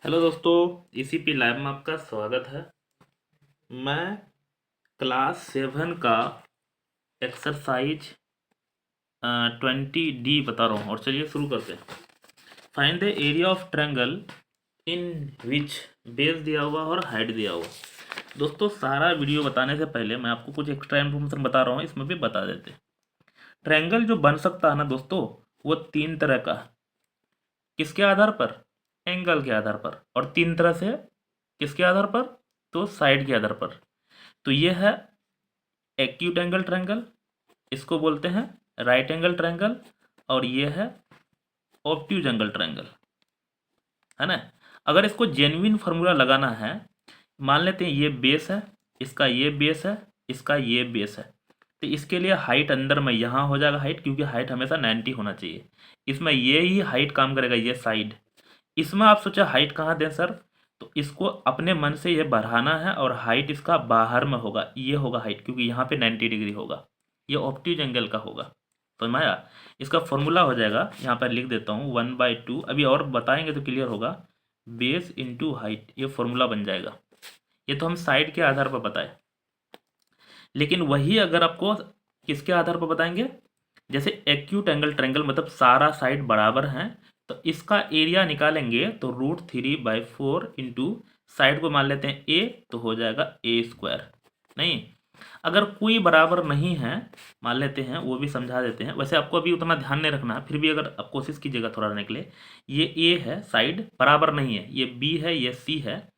Hello दोस्तों, ECP live में आपका स्वागत है। मैं क्लास 7 का एक्सरसाइज 20D बता रहा हूँ और चलिए शुरू करते हैं। Find the area of triangle in which base दिया हुआ और हाइट दिया हुआ। दोस्तों, सारा वीडियो बताने से पहले मैं आपको कुछ एक्स्ट्रा इन्फॉर्मेशन बता रहा हूँ, इसमें भी बता देते हैं। ट्रायंगल जो बन सकता है ना दोस्तों, वो तीन तरह का है। किसके आधार पर? एंगल के आधार पर। और तीन तरह से किसके आधार पर? तो साइड के आधार पर। तो ये है एक्यूट एंगल ट्रायंगल, इसको बोलते हैं राइट एंगल ट्रायंगल, और ये है ऑब्ट्यूज एंगल ट्रायंगल, है ना। अगर इसको जेन्युइन फार्मूला लगाना है, मान लेते हैं ये बेस है, इसका ये बेस है, इसका ये बेस है, तो इसके लिए हाइट अंदर में यहाँ हो जाएगा हाइट, क्योंकि हाइट हमेशा 90 होना चाहिए। इसमें ये ही हाइट काम करेगा, ये साइड। इसमें आप सोचा हाइट कहाँ दें सर, तो इसको अपने मन से ये बढ़ाना है और हाइट इसका बाहर में होगा, ये होगा हाइट, क्योंकि यहाँ पे 90 डिग्री होगा, ये ऑब्ट्यूज एंगल का होगा। समझ में आया? इसका फॉर्मूला हो जाएगा, यहाँ पर लिख देता हूँ 1/2, अभी और बताएंगे तो क्लियर होगा। बेस इंटू हाइट, ये फॉर्मूला बन जाएगा। ये तो हम साइड के आधार पर बताए, लेकिन वही अगर आपको किसके आधार पर बताएंगे, जैसे एक्यूट एंगल ट्रायंगल मतलब सारा साइड बराबर हैं, तो इसका एरिया निकालेंगे तो √3/4 इंटू साइड को मान लेते हैं ए, तो हो जाएगा a²। नहीं, अगर कोई बराबर नहीं है, मान लेते हैं, वो भी समझा देते हैं। वैसे आपको अभी उतना ध्यान नहीं रखना है, फिर भी अगर आप कोशिश कीजिएगा थोड़ा रहने के लिए। ये ए है, साइड बराबर नहीं है, ये बी है, ये सी है,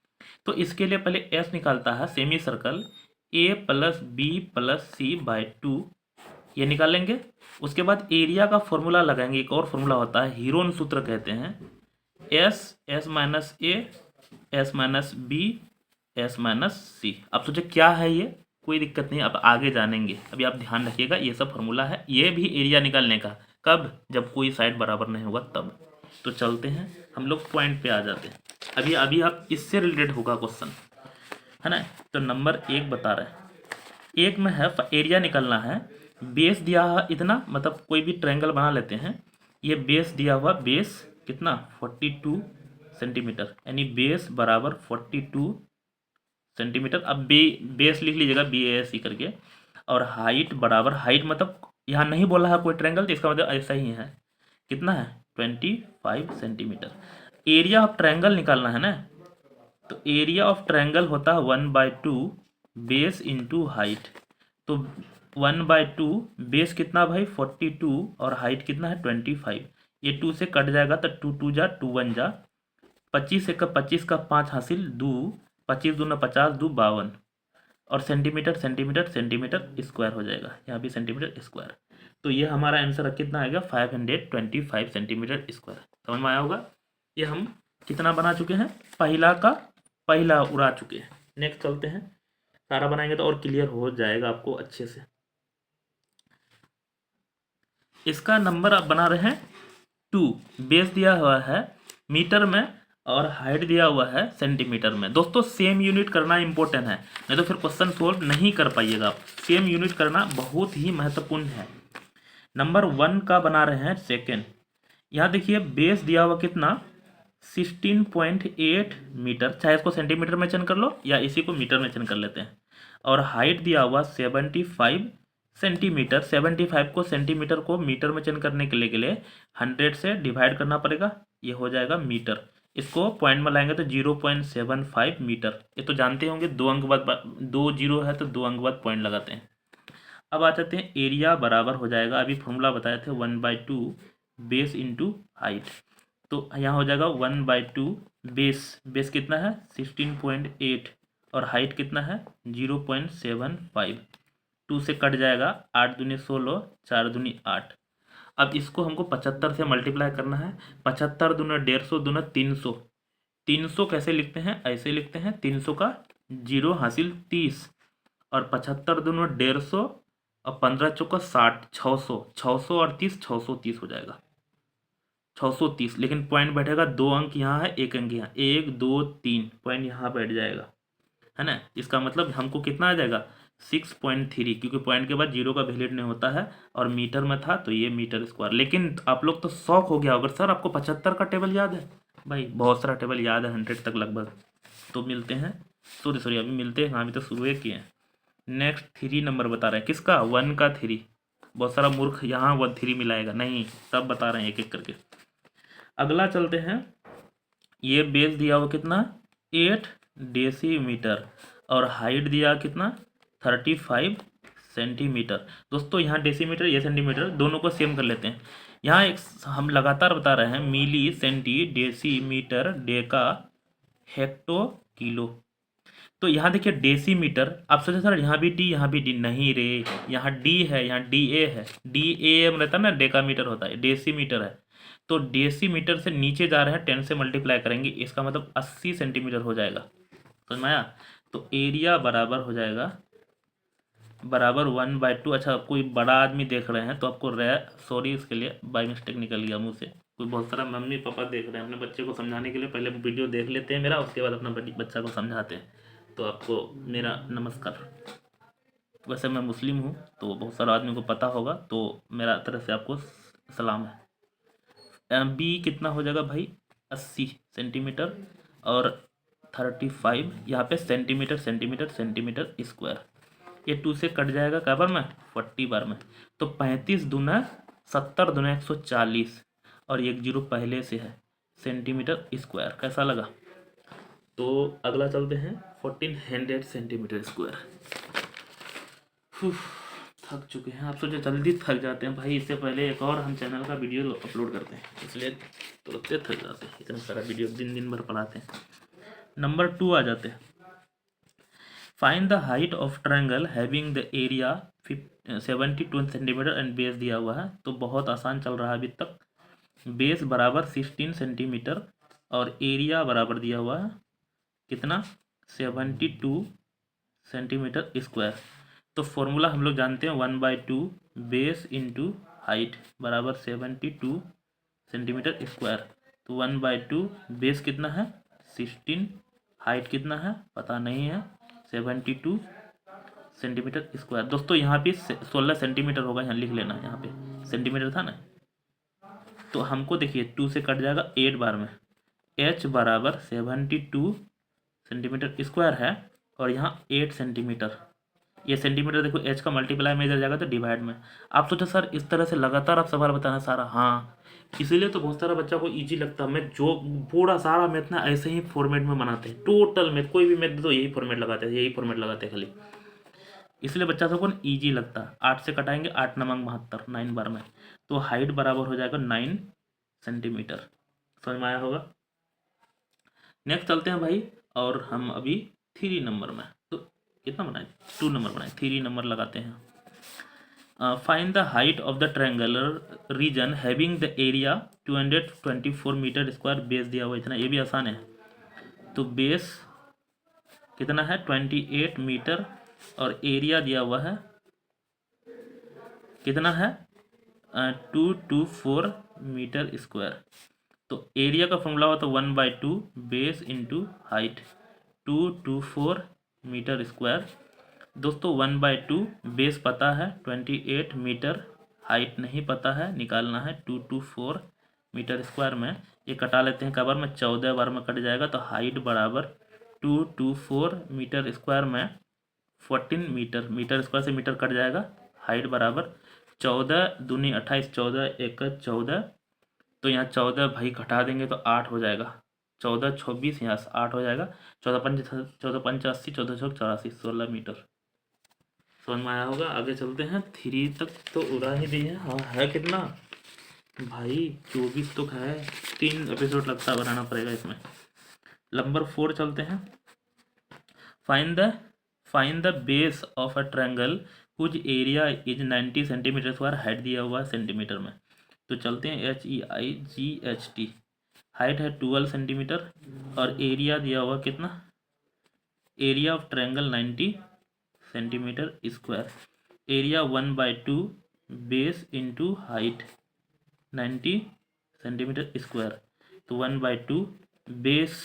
तो इसके लिए पहले एस निकालता है, सेमी सर्कल a+b+c/2, ये निकालेंगे। उसके बाद एरिया का फॉर्मूला लगाएंगे, एक और फॉर्मूला होता है, हीरोन सूत्र कहते हैं, S S-b S-b S-c। अब सोचे क्या है ये, कोई दिक्कत नहीं, अब आगे जानेंगे, अभी आप ध्यान रखिएगा, ये सब फॉर्मूला है, ये भी एरिया निकालने का। कब? जब कोई साइड बराबर नहीं होगा तब। तो चलते हैं हम लोग पॉइंट पे आ जाते हैं। अभी अभी आप इससे रिलेटेड होगा क्वेश्चन, है ना। तो नंबर 1 बता रहे हैं, एक में है एरिया निकलना है। बेस दिया हुआ इतना, मतलब कोई भी ट्रायंगल बना लेते हैं, ये बेस दिया हुआ, बेस कितना 42 सेंटीमीटर, यानी बेस बराबर 42 सेंटीमीटर। अब बेस लिख लीजिएगा BASE करके, और हाइट बराबर, हाइट मतलब यहाँ नहीं बोला है कोई ट्रायंगल, तो इसका मतलब ऐसा ही है, कितना है 25 सेंटीमीटर। एरिया ऑफ ट्रायंगल निकालना है ना, तो एरिया ऑफ ट्रायंगल होता है 1/2 बेस इंटू हाइट। तो 1/2 बेस कितना भाई 42, और हाइट कितना है 25। ये 2 से कट जाएगा तो 2 2 जा 2 1 जा, 25 से 25 का 5 हासिल 2, 25 दूना 50, 2 52, और सेंटीमीटर सेंटीमीटर सेंटीमीटर स्क्वायर हो जाएगा, यहाँ भी सेंटीमीटर स्क्वायर। तो ये हमारा आंसर कितना आएगा 525 सेंटीमीटर स्क्वायर। समझ में आया होगा? ये हम कितना बना चुके हैं, पहला का पहला उड़ा चुके हैं। नेक्स्ट चलते हैं, सारा बनाएंगे तो और क्लियर हो जाएगा आपको अच्छे से। इसका नंबर आप बना रहे हैं 2, बेस दिया हुआ है मीटर में और हाइट दिया हुआ है सेंटीमीटर में। दोस्तों, सेम यूनिट करना इंपॉर्टेंट है, नहीं तो फिर क्वेश्चन सोल्व नहीं कर पाइएगा आप। सेम यूनिट करना बहुत ही महत्वपूर्ण है। नंबर 1 का बना रहे हैं सेकेंड। यहाँ देखिए बेस दिया हुआ कितना 16.8 मीटर, चाहे इसको सेंटीमीटर में चेंज कर लो या इसी को मीटर में चेंज कर लेते हैं, और हाइट दिया हुआ 75 सेंटीमीटर। 75 को सेंटीमीटर को मीटर में चेंज करने के लिए 100 से डिवाइड करना पड़ेगा, ये हो जाएगा मीटर। इसको पॉइंट में लाएंगे तो 0.75 मीटर। ये तो जानते होंगे, 2 अंक बाद 2 जीरो है तो 2 अंक बाद पॉइंट लगाते हैं। अब आ जाते हैं, एरिया बराबर हो जाएगा, अभी फॉर्मूला बताए थे 1/2 बेस इंटू हाइट। तो यहाँ हो जाएगा 1/2 बेस कितना है 16.8, और हाइट कितना है 0.75। 2 से कट जाएगा, 8 दूनी 16, 4 दूनी 8। अब इसको हमको 75 से मल्टीप्लाई करना है। 75 दूना 150, दूना 300। 300 कैसे लिखते हैं, ऐसे लिखते हैं, 300 का 0 हासिल 30, और 75 दूना 150, और 15 चौका 60, 600, 600 और 30, 630 हो जाएगा 630। लेकिन पॉइंट बैठेगा, 2 अंक यहाँ है, 1 अंक यहाँ, 1 2 3 पॉइंट यहाँ बैठ जाएगा, है ना। इसका मतलब हमको कितना आ जाएगा 6.3, क्योंकि पॉइंट के बाद जीरो का वैल्यू नहीं होता है, और मीटर में था तो ये मीटर स्क्वायर। लेकिन आप लोग तो शौक हो गया होगा, सर आपको 75 का टेबल याद है? भाई बहुत सारा टेबल याद है 100 तक लगभग। तो मिलते हैं, सॉरी अभी मिलते हैं, हाँ अभी तो शुरू किए हैं। नेक्स्ट 3 नंबर बता रहे हैं, किसका? 1 का 3। बहुत सारा मूर्ख यहाँ 1 3 मिलाएगा, नहीं सब बता रहे हैं एक एक करके। अगला चलते हैं, ये बेस दिया हुआ कितना? 8 डेसीमीटर और हाइट दिया कितना? 35 सेंटीमीटर। दोस्तों यहाँ डेसीमीटर ये सेंटीमीटर दोनों को सेम कर लेते हैं। यहाँ एक हम लगातार बता रहे हैं, milli centi decimeter deca hecto kilo. तो यहाँ देखिए डेसीमीटर, आप सोचे सर यहाँ भी डी यहाँ भी डी, नहीं रे, यहाँ डी है यहाँ डी ए है, डी ए रहता है ना, डेकामीटर होता है, डेसीमीटर है। तो डेसीमीटर से नीचे जा रहे हैं 10 से मल्टीप्लाई करेंगे, इसका मतलब 80 सेंटीमीटर हो जाएगा, समझ में आया? तो एरिया बराबर हो जाएगा बराबर 1/2। अच्छा कोई बड़ा आदमी देख रहे हैं तो आपको सॉरी इसके लिए, बाई मिस्टेक निकल गया मुँह से। कोई बहुत सारा मम्मी पापा देख रहे हैं, अपने बच्चे को समझाने के लिए पहले वीडियो देख लेते हैं मेरा, उसके बाद अपना बच्चा को समझाते हैं। तो आपको मेरा नमस्कार। वैसे मैं मुस्लिम हूँ तो बहुत सारा आदमी को पता होगा, तो मेरा तरफ से आपको सलाम है। बी कितना हो जाएगा भाई? 80 सेंटीमीटर और 35 यहाँ पे सेंटीमीटर सेंटीमीटर सेंटीमीटर स्क्वायर। ये 2 से कट जाएगा क्या बार में? 40 बार में। तो 35 दूना 70 दूना 140 और 1 जीरो पहले से है, सेंटीमीटर स्क्वायर। कैसा लगा? तो अगला चलते हैं 1400 सेंटीमीटर स्क्वायर। थक चुके हैं, आप सोचे जल्दी थक जाते हैं भाई, इससे पहले एक और हम चैनल का वीडियो अपलोड करते हैं, इसलिए तुरंत से थक जाते हैं, इतना सारा वीडियो दिन भर पढ़ाते हैं। नंबर 2 आ जाते हैं, find the height of triangle having the area 72 centimetre and base दिया हुआ है। तो बहुत आसान चल रहा है अभी तक। बेस बराबर 16 सेंटीमीटर और एरिया बराबर दिया हुआ है कितना? 72 सेंटीमीटर स्क्वायर। तो फॉर्मूला हम लोग जानते हैं 1/2 बेस इंटू हाइट बराबर 72 सेंटीमीटर स्क्वायर। तो 1/2 बेस कितना है? 16, हाइट कितना है पता नहीं है, 72 सेंटीमीटर स्क्वायर। दोस्तों यहाँ पे 16 सेंटीमीटर होगा, यहाँ लिख लेना, यहाँ पे सेंटीमीटर था ना। तो हमको देखिए 2 से कट जाएगा 8 बार में, h बराबर 72 सेंटीमीटर स्क्वायर है और यहाँ 8 सेंटीमीटर। ये सेंटीमीटर देखो h का मल्टीप्लाई में इधर जाएगा तो डिवाइड में। आप सोचो सर इस तरह से लगातार आप सवाल बताना सारा, हाँ इसीलिए तो बहुत सारा बच्चा को इजी लगता है। मैं जो पूरा सारा मैथ ना ऐसे ही फॉर्मेट में बनाते हैं, टोटल मैथ कोई भी मैथ दो यही फॉर्मेट लगाते हैं, यही फॉर्मेट लगाते हैं खाली, इसलिए बच्चा सबको ईजी लगता है। 8 से कटाएंगे 8 नमंग 72, 9 बार में। तो हाइट बराबर हो जाएगा 9 सेंटीमीटर। समझ में आया होगा? नेक्स्ट चलते हैं भाई, और हम अभी 3 नंबर में, तो कितना बनाए? 2 नंबर बनाए, 3 नंबर लगाते हैं। Find the height of the triangular region having the area 224 metre square. Base दिया हुआ इतना, ये भी आसान है। तो बेस कितना है? 28 मीटर और एरिया दिया हुआ है कितना है? 224 मीटर स्क्वायर। तो एरिया का फॉर्मूला होता है 1/2 base into height, 224 metre square. दोस्तों 1/2 बेस पता है 28 मीटर, हाइट नहीं पता है, निकालना है 224 मीटर स्क्वायर में। ये कटा लेते हैं, कबर में 14 बार में कट जाएगा। तो हाइट बराबर 224 मीटर स्क्वायर में 14 मीटर, मीटर स्क्वायर से मीटर कट जाएगा, हाइट बराबर 14 दूनी 28, 14 एक 14। तो यहाँ 14 भाई घटा देंगे तो 8 हो जाएगा, 14 26 यहाँ से 8 हो जाएगा, 14 पंच 80, 14 चौक 84, 16 मीटर। समझ में आया होगा? आगे चलते हैं, 3 तक तो उड़ा ही दी है। हाँ है कितना भाई? 24 तो है, 3 एपिसोड लगता बनाना पड़ेगा इसमें। नंबर 4 चलते हैं, find the base of a triangle कुछ area is 90 centimetre square, height दिया हुआ है सेंटीमीटर में। तो चलते हैं HEIGHT। हाइट है 12 सेंटीमीटर और एरिया दिया हुआ कितना? Area of triangle 90 centimetre square. Area 1/2 base into height 90 centimetre square. तो 1/2 बेस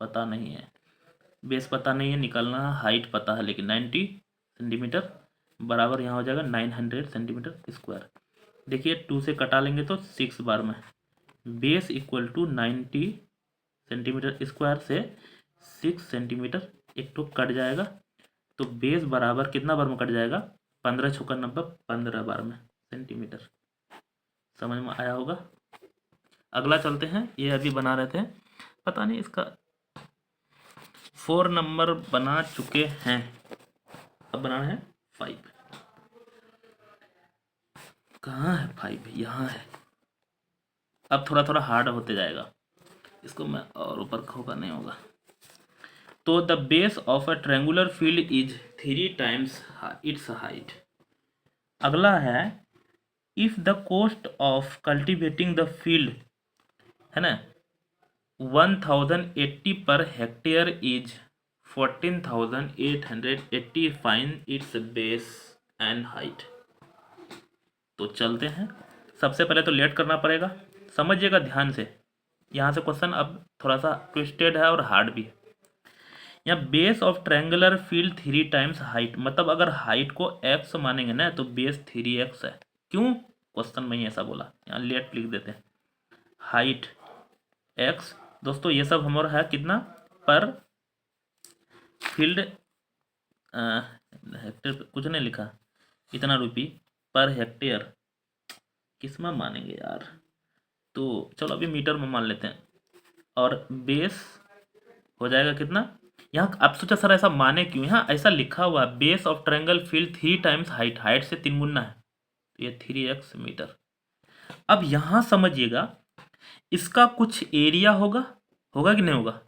पता नहीं है, बेस पता नहीं है, निकालना है, हाइट पता है लेकिन 90 सेंटीमीटर बराबर यहाँ हो जाएगा 900 सेंटीमीटर स्क्वायर। देखिए 2 से कटा लेंगे तो 6 बार में, base equal to 90 centimetre square से 6 सेंटीमीटर एक तो कट जाएगा, तो बेस बराबर कितना बार में कट जाएगा, 15 छक्का 90, 15 बार में सेंटीमीटर। समझ में आया होगा। अगला चलते हैं, ये अभी बना रहे थे, पता नहीं इसका 4 नंबर बना चुके हैं, अब बनाना है 5। कहाँ है 5, यहाँ है। अब थोड़ा थोड़ा हार्ड होते जाएगा, इसको मैं और ऊपर होगा नहीं होगा। तो the base of a triangular field is 3 times it's height. अगला है, if the cost of cultivating the field है ना 1080 per hectare is 14,880, find its base and height. तो चलते हैं, सबसे पहले तो लेट करना पड़ेगा, समझिएगा ध्यान से। यहाँ से क्वेश्चन अब थोड़ा सा ट्विस्टेड है और हार्ड भी है। यहाँ base of triangular field 3 times height, मतलब अगर हाइट को x मानेंगे ना तो बेस 3x है। क्यों, क्वेश्चन में ही ऐसा बोला, यहाँ लेट लिख देते हैं। हाइट x, दोस्तों ये सब हमारा है कितना पर फील्ड, हेक्टेयर कुछ नहीं लिखा, इतना रुपये पर हेक्टेयर किस में मानेंगे यार, तो चलो अभी मीटर में मान लेते हैं। और बेस हो जाएगा कितना, यहाँ आप सोचा सर ऐसा माने क्यों, यहाँ ऐसा लिखा हुआ base of triangle field 3 times height, height से 3 गुना है, तो ये 3x मीटर। अब यहाँ समझिएगा, इसका कुछ एरिया होगा, होगा कि नहीं होगा,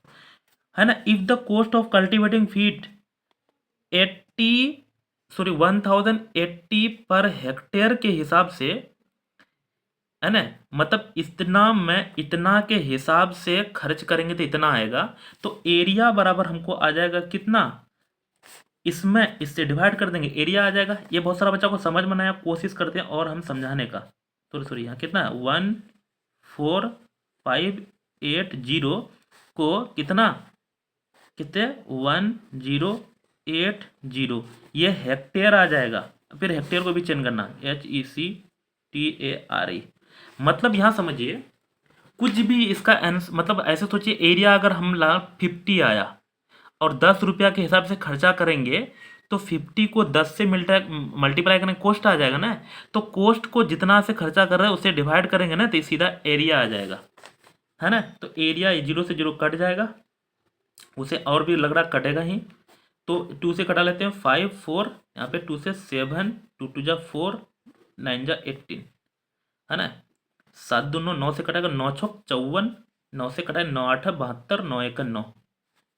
है ना। If the cost of cultivating field 1080 per hectare के हिसाब से, है ना, मतलब इतना में इतना के हिसाब से खर्च करेंगे तो इतना आएगा, तो एरिया बराबर हमको आ जाएगा कितना, इसमें इससे डिवाइड कर देंगे, एरिया आ जाएगा। ये बहुत सारा बच्चा को समझ में आया, कोशिश करते हैं और हम समझाने का। सॉरी यहाँ कितना 14,580 को कितना, कितने 1080, ये हेक्टेयर आ जाएगा। फिर हेक्टेयर को भी चेंज करना, HECTARE, मतलब यहाँ समझिए कुछ भी इसका आंसर, मतलब ऐसे सोचिए एरिया अगर हम 50 आया और 10 रुपया के हिसाब से खर्चा करेंगे तो 50 को 10 से मल्टीप्लाई करने कॉस्ट आ जाएगा ना, तो कॉस्ट को जितना से खर्चा कर रहे हैं उससे डिवाइड करेंगे ना तो सीधा एरिया आ जाएगा, है ना। तो एरिया 0 से 0 कट जाएगा, उसे और भी लग रहा कटेगा ही, तो 2 से कटा लेते हैं, 5 4, यहाँ पे 2 से 7, 2 2 जा 4, 9 जा 18, है ना। 7 2 9 से कटेगा, 9 6 54, 9 से कटाए 9 8 72, 9 1 9,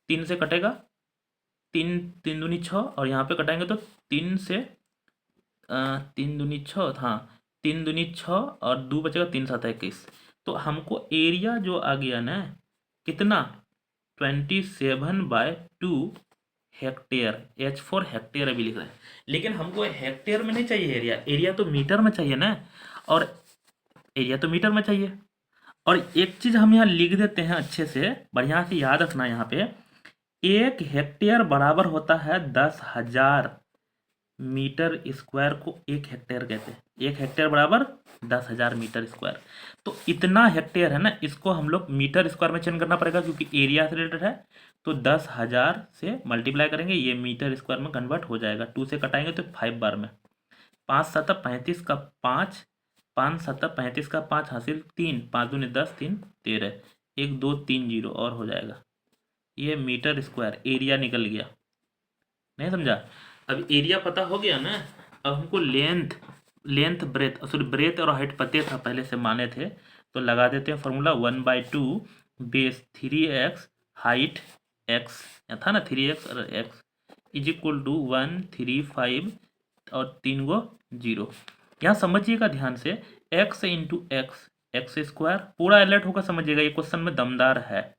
3 से कटेगा 3 3 दूनी 6, और यहाँ पे कटाएंगे तो 3 से 3 दूनी 6, हाँ 3 दूनी 6 और 2 बचेगा, 3 7 21। तो हमको एरिया जो आ गया ना कितना 27/2 हेक्टेयर, H4 हेक्टेयर अभी लिख रहा है, लेकिन हमको हेक्टेयर में नहीं चाहिए एरिया, एरिया तो मीटर में चाहिए ना, और एरिया तो मीटर में चाहिए। और एक चीज़ हम यहाँ लिख देते हैं अच्छे से, बढ़िया से याद रखना, यहाँ पे 1 हेक्टेयर बराबर होता है 10,000 मीटर स्क्वायर को 1 हेक्टेयर कहते हैं। 1 हेक्टेयर बराबर 10,000 मीटर स्क्वायर, तो इतना हेक्टेयर है ना, इसको हम लोग मीटर स्क्वायर में चेंज करना पड़ेगा क्योंकि एरिया से रिलेटेड है, तो 10,000 से मल्टीप्लाई करेंगे, ये मीटर स्क्वायर में कन्वर्ट हो जाएगा। 2 से कटाएंगे तो 5 बार में, 5 7 35 का 5, 5 7 35 का 5 हासिल 3, 5 दूनी 10, 3 13, 1 2 3 0 और हो जाएगा, ये मीटर स्क्वायर एरिया निकल गया। नहीं समझा, अब एरिया पता हो गया ना, अब हमको लेंथ ब्रेथ, सॉरी ब्रेथ और हाइट पते था पहले से माने थे, तो लगा देते हैं formula 1/2 base 3x height x, था ना 3x और x इज इक्वल टू 135 और 3 गो 0। यहाँ समझिएगा ध्यान से, x इंटू एक्स स्क्वायर पूरा एलर्ट होगा, समझिएगा ये क्वेश्चन में दमदार है।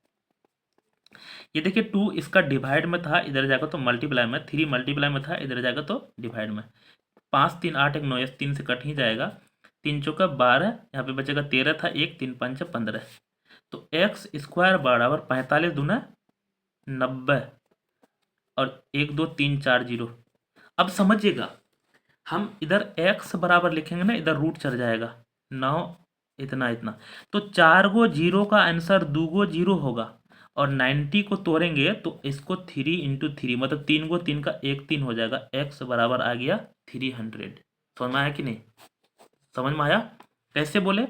ये देखिए 2 इसका डिवाइड में था, इधर जाएगा तो मल्टीप्लाई में, 3 मल्टीप्लाई में था, इधर जाएगा तो डिवाइड में। 5 3 8 1 9, 3 से कट ही जाएगा, 3 चौका 12, यहाँ पे बचेगा 13 था, 1 3 5 15, तो एक्स स्क्वायर बराबर 45 दूना 90 और 1 2 3 4 0। अब समझिएगा, हम इधर x बराबर लिखेंगे ना, इधर रूट चढ़ जाएगा, 9 इतना इतना। तो 4 गो जीरो का आंसर 2 गो जीरो होगा, और 90 को तोड़ेंगे तो इसको 3 × 3 मतलब 3 गो 3 का 1 3 हो जाएगा। x बराबर आ गया 300। समझ में आया कि नहीं? समझ में आया? कैसे बोले?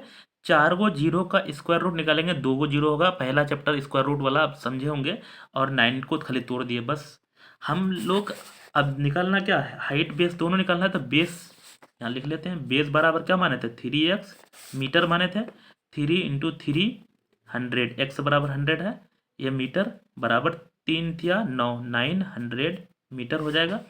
4 गो जीरो का स्क्वायर रूट निकालेंगे, 2 गो जीरो होगा। पहला चैप्टर स्क्वायर रूट वाला आप समझे होंगे, और 9 को खाली तोड़ दिए बस। हम लोग अब निकालना क्या है, हाइट बेस दोनों निकालना है। तो बेस यहाँ लिख लेते हैं। बेस बराबर क्या माने थे? 3x मीटर माने थे। 3 × 3 100, x बराबर 100 है, ये मीटर बराबर 3 थिया 9 900 मीटर हो जाएगा।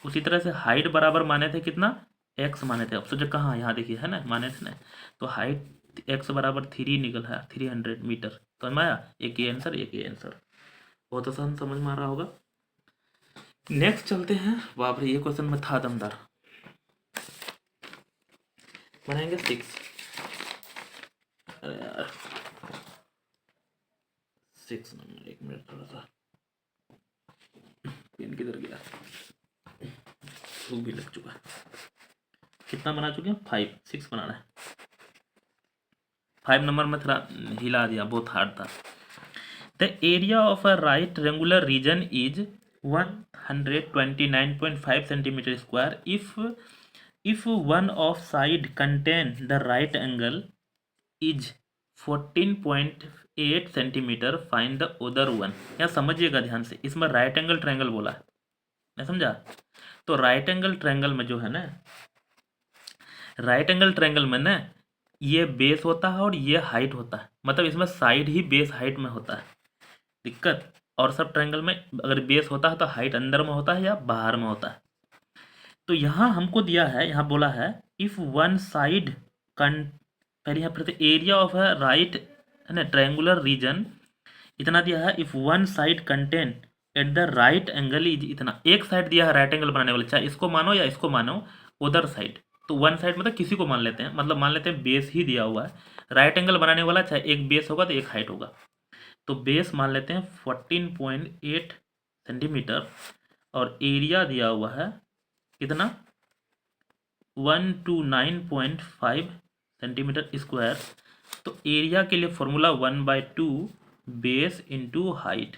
उसी तरह से हाइट बराबर माने थे कितना? x माने थे। अब सोचे कहाँ, यहाँ देखिए है ना, माने थे ना। तो हाइट x बराबर 3 निकल है, 300 मीटर। तो आया एक ये आंसर, एक ये आंसर। बहुत आसान, समझ में आ रहा होगा। नेक्स्ट चलते हैं। बाप रे, ये क्वेश्चन में था दमदार। बनाएंगे 6। अरे यार 6 नंबर, 1 मिनट, थोड़ा सा पेन किधर गया, भूख भी लग चुका है। कितना बना चुके हैं? 5 6 बनाना है। 5 नंबर में थोड़ा हिला दिया, बहुत हार्ड था। The area of a right angular region is 129.5 centimetre square if one of side contain the right angle is 14.8 centimetre, find the other one. यहाँ समझिएगा ध्यान से, इसमें राइट एंगल ट्रायंगल बोला है, मैं समझा? तो राइट एंगल ट्रायंगल में जो है ना, राइट एंगल ट्रायंगल में ना ये बेस होता है और ये हाइट होता है, मतलब इसमें साइड ही बेस हाइट में होता है। दिक्कत, और सब ट्रायंगल में अगर बेस होता है तो हाइट अंदर में होता है या बाहर में होता है। तो यहाँ हमको दिया है, यहाँ बोला है इफ वन साइड पहले यहाँ पर एरिया ऑफ है राइट है ना ट्रायंगुलर रीजन इतना दिया है। If one side contain at the right angle is इतना, एक साइड दिया है राइट एंगल बनाने वाला, चाहे इसको मानो या इसको मानो, उधर साइड। तो वन साइड मतलब किसी को मान लेते हैं, मतलब मान लेते हैं बेस ही दिया हुआ है, राइट एंगल बनाने वाला चाहे एक बेस होगा तो एक हाइट होगा। तो बेस मान लेते हैं 14.8 सेंटीमीटर, और एरिया दिया हुआ है कितना? 129.5 सेंटीमीटर स्क्वायर। तो एरिया के लिए formula 1/2 base into height,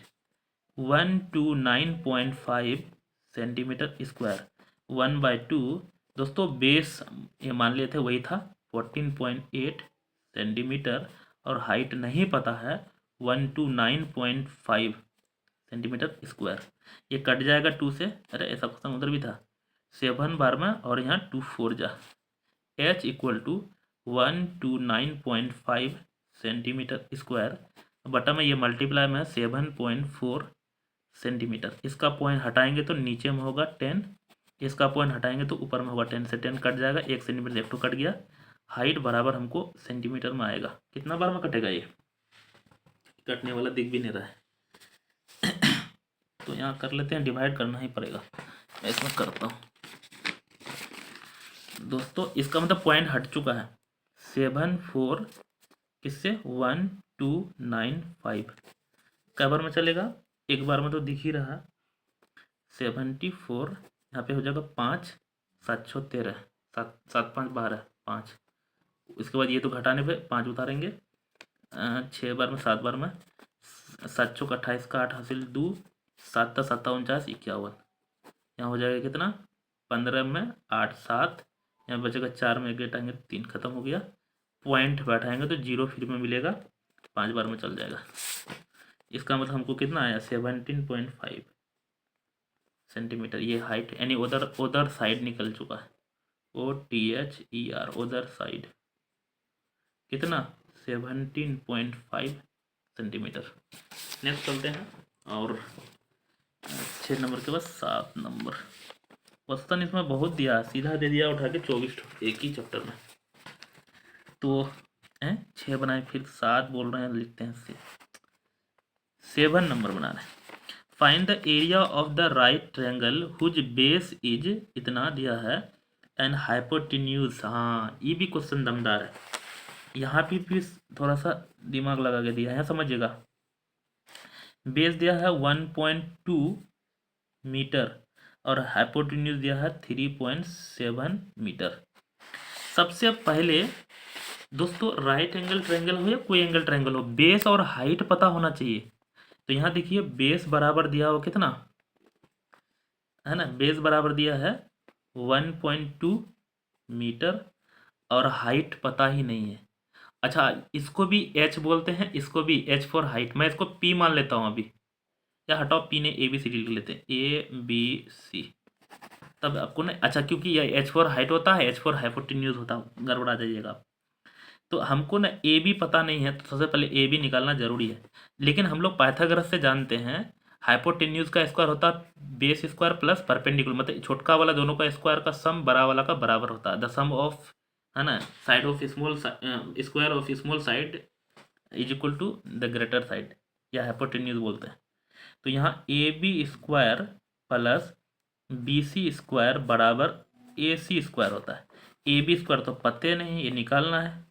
129.5 centimetre square 1/2। दोस्तों बेस ये मान लिए थे वही था 14.8 सेंटीमीटर, और हाइट नहीं पता है 129.5 सेंटीमीटर स्क्वायर। ये कट जाएगा 2 से, अरे ऐसा क्वेश्चन उधर भी था, 7 बार में, और यहाँ 2 4 जा, h = 129.5 सेंटीमीटर स्क्वायर। बटा में ये मल्टीप्लाई में 7.4 सेंटीमीटर। इसका पॉइंट हटाएंगे तो नीचे में होगा 10, इसका पॉइंट हटाएंगे तो ऊपर में होगा 10 से 10 कट जाएगा, 1 सेंटीमीटर एक तो कट गया। हाइट बराबर हमको सेंटीमीटर में आएगा। कितना बार में कटेगा ये? कटने वाला दिख भी नहीं रहा है। तो यहाँ कर लेते हैं, डिवाइड करना ही पड़ेगा, मैं इसमें करता हूँ। दोस्तों इसका मतलब पॉइंट हट चुका है, 7 4 किससे 1295 कै बार में चलेगा? एक बार में तो दिख ही रहा। 74 यहाँ पे हो जाएगा 5 7 6 13 7 7 5 12 5। इसके बाद ये तो घटाने पे 5 उतारेंगे, 6 बार में 7 बार में 7 चौक 28 का 8 हासिल 2 7 7 49 51। यहाँ हो जाएगा कितना? 15 में 8 7, यहाँ बचेगा 4 में 1 घटाएंगे 3, खत्म हो गया। पॉइंट बैठाएंगे तो 0 फिर में मिलेगा, 5 बार में चल जाएगा। इसका मतलब हमको कितना आया? 17.5 सेंटीमीटर। ये हाइट यानी उधर साइड निकल चुका है, OTHER उधर साइड। कितना? 17.5 सेंटीमीटर। नेक्स्ट चलते हैं, और 6 नंबर के बाद 7 नंबर क्वेश्चन इसमें बहुत दिया, सीधा दे दिया उठा के 24 एक ही चैप्टर में। तो 6 बनाए, फिर 7 बोल रहे हैं, लिखते हैं 7 नंबर बना रहे हैं। Find the area of the right triangle whose base is इतना दिया है एंड हाइपोटेन्यूज। हाँ ये भी क्वेश्चन दमदार है, यहाँ भी थोड़ा सा दिमाग लगा के दिया है, समझिएगा। बेस दिया है 1.2 मीटर और हाइपोटेन्यूज दिया है 3.7 मीटर। सबसे पहले दोस्तों राइट एंगल ट्रायंगल हो या कोई एंगल ट्रायंगल हो, बेस और हाइट पता होना चाहिए। तो यहाँ देखिए बेस बराबर दिया हो कितना है ना, बेस बराबर दिया है 1.2 मीटर और हाइट पता ही नहीं है। अच्छा इसको भी एच बोलते हैं, इसको भी एच फॉर हाइट, मैं इसको पी मान लेता हूँ अभी, या हटाओ पी ने ए बी सी डी लिख लेते हैं, ए बी सी। तब आपको ना, अच्छा क्योंकि ये एच फॉर हाइट होता है, एच फॉर हाइपोटेन्यूज होता है, गड़बड़ा जाइएगा आप। तो हमको ना ए बी पता नहीं है, तो सबसे पहले ए बी निकालना जरूरी है। लेकिन हम लोग पाइथागोरस से जानते हैं हाइपोटेन्यूज का स्क्वायर होता है बेस स्क्वायर प्लस परपेंडिकुलर, मतलब छोटका वाला दोनों का स्क्वायर का सम बड़ा वाला का बराबर होता है, द सम ऑफ है ना side of small square of small side is equal to the greater side, या हाइपोटेन्यूज बोलते हैं। तो यहाँ A B square plus B C square बराबर ए सी स्क्वायर होता है। ए बी स्क्वायर तो पते नहीं, ये निकालना है।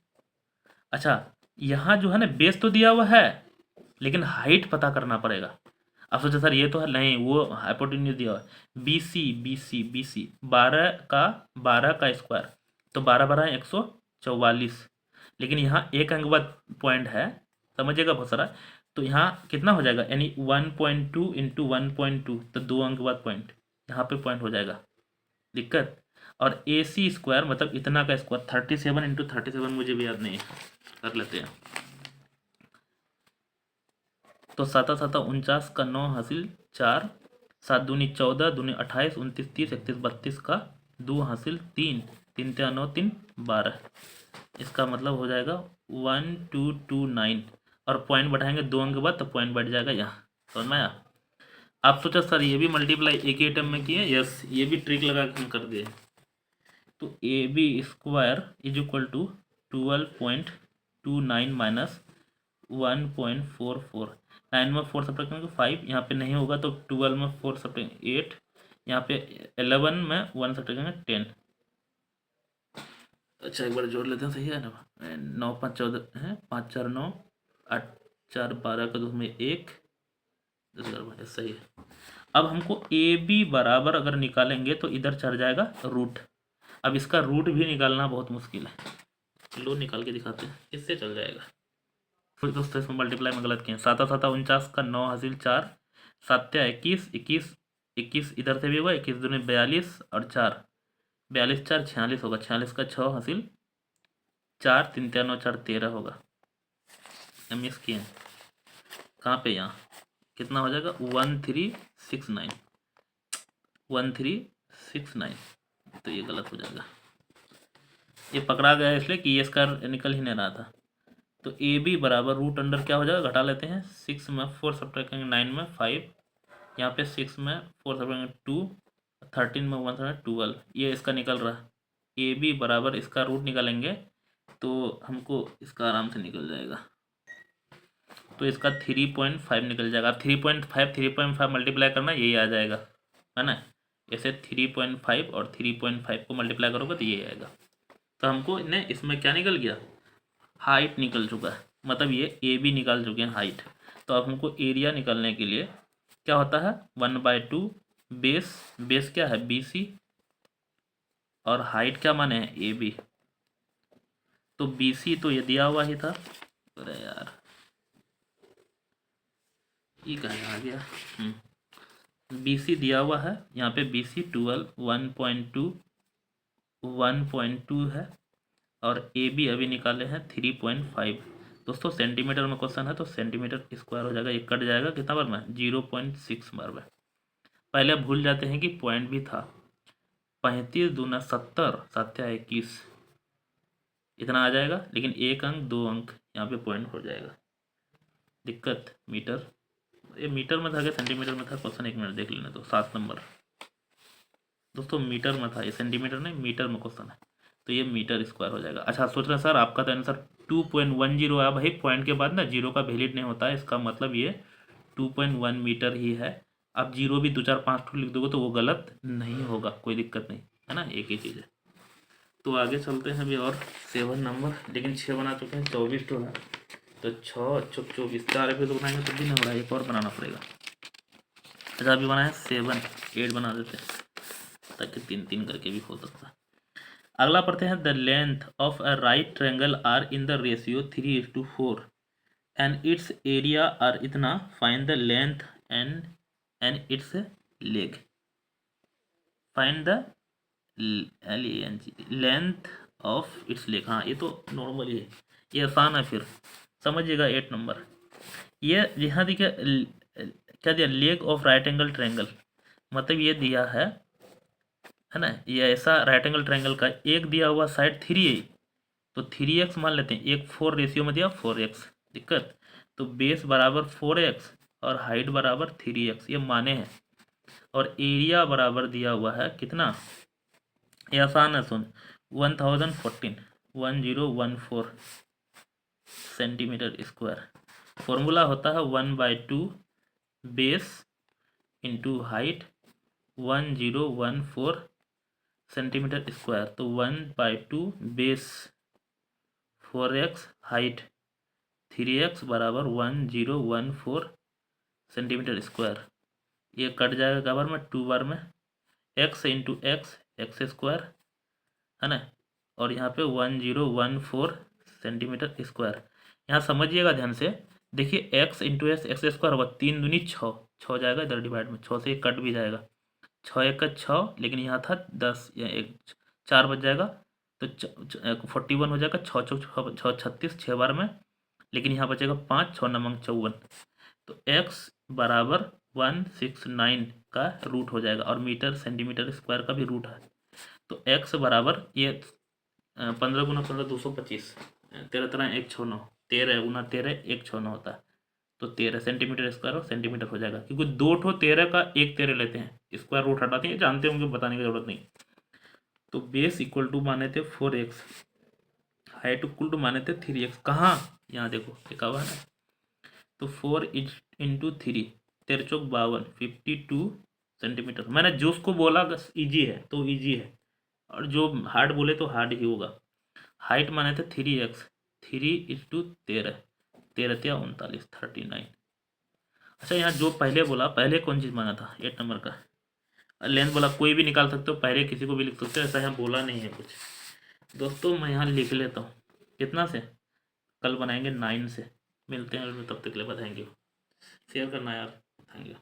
अच्छा यहाँ जो है ना बेस तो दिया हुआ है, लेकिन हाइट पता करना पड़ेगा। अब सोचा सर ये तो है नहीं, वो हाइपोटेन्यूज दिया हुआ है, B C B C B C 12 का स्क्वायर, तो 12 144। लेकिन यहाँ एक अंक बाद पॉइंट है, समझिएगा बहुत सारा। तो यहाँ कितना हो जाएगा, यानी 1.2 इंटू 1.2, तो 2 अंक बाद पॉइंट, यहाँ पे पॉइंट हो जाएगा, दिक्कत। और ए सी स्क्वायर मतलब इतना का स्क्वायर 37 इंटू 37, मुझे भी याद नहीं है, कर लेते हैं। तो 7×7 = 49 का 9 हासिल 4, 7 दूनी 14, दूनी 28, 29 30, 31 32 का 2 हासिल 3, 3 3 9 3 12। इसका मतलब हो जाएगा 1229, और पॉइंट बढ़ाएंगे 2 अंक के बाद, तो पॉइंट बढ़ जाएगा यहाँ, समझ में आया। आप सोचा सर ये भी मल्टीप्लाई एक ही आइटम में किए, यस ये भी ट्रिक लगा के हम कर दिए। तो A B square is equal to 12.29 minus 1.44, 9 में 4 सब्ट्रैक्ट करेंगे 5, यहाँ पे नहीं होगा तो 12 में 4 सब्ट्रैक्ट 8, यहाँ पे 11 में 1 सब्ट्रैक्ट करेंगे 10। अच्छा एक बार जोड़ लेते हैं, सही है ना, 9 5 14 है, 5 4 9, 8 4 12 का 2 में 1, 10 सही है। अब हमको ए बी बराबर अगर निकालेंगे तो इधर चढ़ जाएगा रूट। अब इसका रूट भी निकालना बहुत मुश्किल है, लो निकाल के दिखाते हैं, इससे चल जाएगा। फिर दोस्तों इसमें मल्टीप्लाई में गलत किए, 7×7 = 49 का 9 हासिल 4, 7 21 21 21 इधर से भी होगा, 21 दूनी 42 और 4 42 4 46 होगा, 46 का 6 हासिल 4, 3 3 9 4 13 होगा। मिस किए कहाँ पे, यहाँ कितना हो जाएगा 1369, 1369, तो ये गलत हो जाएगा, ये पकड़ा गया इसलिए कि ये इसका निकल ही नहीं रहा था। तो ए बी बराबर रूट अंडर क्या हो जाएगा, घटा लेते हैं, 6 में 4 सब्ट्रैक्ट करेंगे 9 में 5, यहाँ पे 6 में 4 सब्ट्रैक्ट करेंगे 2, 13 में 1 सब्ट्रैक्ट 12, ये इसका निकल रहा है। ए बी बराबर इसका रूट निकालेंगे तो हमको इसका आराम से निकल जाएगा, तो इसका 3.5 निकल जाएगा। अब 3.5 मल्टीप्लाई करना, यही आ जाएगा है ना, ऐसे 3.5 और 3.5 को मल्टीप्लाई करोगे तो ये आएगा। तो हमको ने इसमें क्या निकल गया, हाइट निकल चुका है, मतलब ये ए बी निकाल चुके हैं हाइट। तो अब हमको एरिया निकालने के लिए क्या होता है 1/2 बेस, बेस क्या है बी सी, और हाइट क्या माने हैं ए बी, तो बी सी तो ये दिया हुआ ही था, अरे यार ये कहाँ आ गया, बी सी दिया हुआ है, यहाँ पे बी सी 1.2 है, और ए बी अभी निकाले हैं 3.5। दोस्तों सेंटीमीटर में क्वेश्चन है तो सेंटीमीटर स्क्वायर हो जाएगा, ये कट जाएगा कितना बार में 0.6 बार में। पहले भूल जाते हैं कि पॉइंट भी था, 35 दूना 70, 7 21 इतना आ जाएगा, लेकिन 1 अंक 2 अंक यहाँ पे पॉइंट हो जाएगा, दिक्कत। मीटर, ये मीटर में था कि सेंटीमीटर में था क्वेश्चन, 1 मिनट देख लेना। तो 7 नंबर दोस्तों मीटर में था, ये सेंटीमीटर नहीं मीटर में क्वेश्चन है, तो ये मीटर स्क्वायर हो जाएगा। अच्छा सोच रहे हैं सर आपका तो आंसर 2.10 आया, भाई पॉइंट के बाद ना जीरो का वैलिड नहीं होता है, इसका मतलब ये 2.1 मीटर ही है। आप जीरो भी 2 4 5 ठो लिख दोगे तो वो गलत नहीं होगा, कोई दिक्कत नहीं है ना, एक ही चीज़ है। तो आगे चलते हैं अभी, और 7 नंबर, लेकिन 6 बना चुके हैं, 24 ठो है, तो 6 6 24 4 भी तो बनाएंगे तो भी नहीं हो रहा है, एक और बनाना पड़ेगा। अच्छा अभी बनाए 7 8 बना देते हैं, ताकि 3 3 करके भी हो सकता है। अगला पढ़ते हैं, the length of a right triangle are in the ratio 3:4 and its area are इतना, find the length and its leg. Find the length of its leg. हाँ ये तो नॉर्मली है, ये आसान है, फिर समझिएगा 8 नंबर। ये यहाँ देखिए क्या दिया, leg of right angle triangle, मतलब ये दिया है ना, ये ऐसा राइट एंगल ट्रायंगल का एक दिया हुआ साइड 3 है, तो 3x मान लेते हैं, एक 4 रेशियो में दिया 4x, दिक्कत, तो बेस बराबर 4x और हाइट बराबर 3x, ये माने हैं, और एरिया बराबर दिया हुआ है कितना, ये आसान है, सुन, 1014 सेंटीमीटर स्क्वायर। फॉर्मूला होता है 1/2 base into height 1014 centimetre square, तो 1/2 बेस 4x हाइट 3x बराबर 1014 सेंटीमीटर स्क्वायर। ये कट जाएगा क्या बार में, 2 बार में, x इंटू एक्स स्क्वायर है ना, और यहाँ पे 1014 सेंटीमीटर स्क्वायर। यहाँ समझिएगा ध्यान से, देखिए x इंटू एक्स स्क्वायर होगा, 3 दूनी 6, 6 जाएगा इधर डिवाइड में, 6 से ये कट भी जाएगा, 6 1 का 6, लेकिन यहाँ था 10, या एक 4 बच जाएगा, तो 41 हो जाएगा, 6 6 6 36, 6 बार में, लेकिन यहाँ बचेगा 5, 6 नमक 54, तो x बराबर 169 का रूट हो जाएगा, और मीटर सेंटीमीटर स्क्वायर का भी रूट है, तो x बराबर ये 15 गुना 15 225, 13 1 6 9, 13 गुना 13 1 6 9 होता है, तो 13 सेंटीमीटर स्क्वायर और सेंटीमीटर हो जाएगा, क्योंकि 2 ठो 13 का एक 13 लेते हैं, स्क्वायर रूट हटाते हैं, जानते होंगे, बताने की जरूरत नहीं। तो बेस इक्वल टू माने थे 4x, हाइट इक्वल टू माने थे 3x, कहाँ, यहाँ देखो लिखा हुआ है, तो 4 इंटू 3, 13 चौक 52, 52 सेंटीमीटर। मैंने जो उसको बोला इजी है तो इजी है, और जो हार्ड बोले तो हार्ड ही होगा। हाइट माने थे 3x, 3 इंटू 13, 13 या 39, 39। अच्छा यहाँ जो पहले बोला, पहले कौन चीज़ माना था, 8 नंबर का लेंथ बोला, कोई भी निकाल सकते हो, पहले किसी को भी लिख सकते हो, ऐसा यहाँ बोला नहीं है कुछ। दोस्तों मैं यहाँ लिख लेता हूँ, कितना से, कल बनाएंगे 9 से, मिलते हैं, तब तक के लिए बताएंगे, शेयर करना यार, थैंक यू।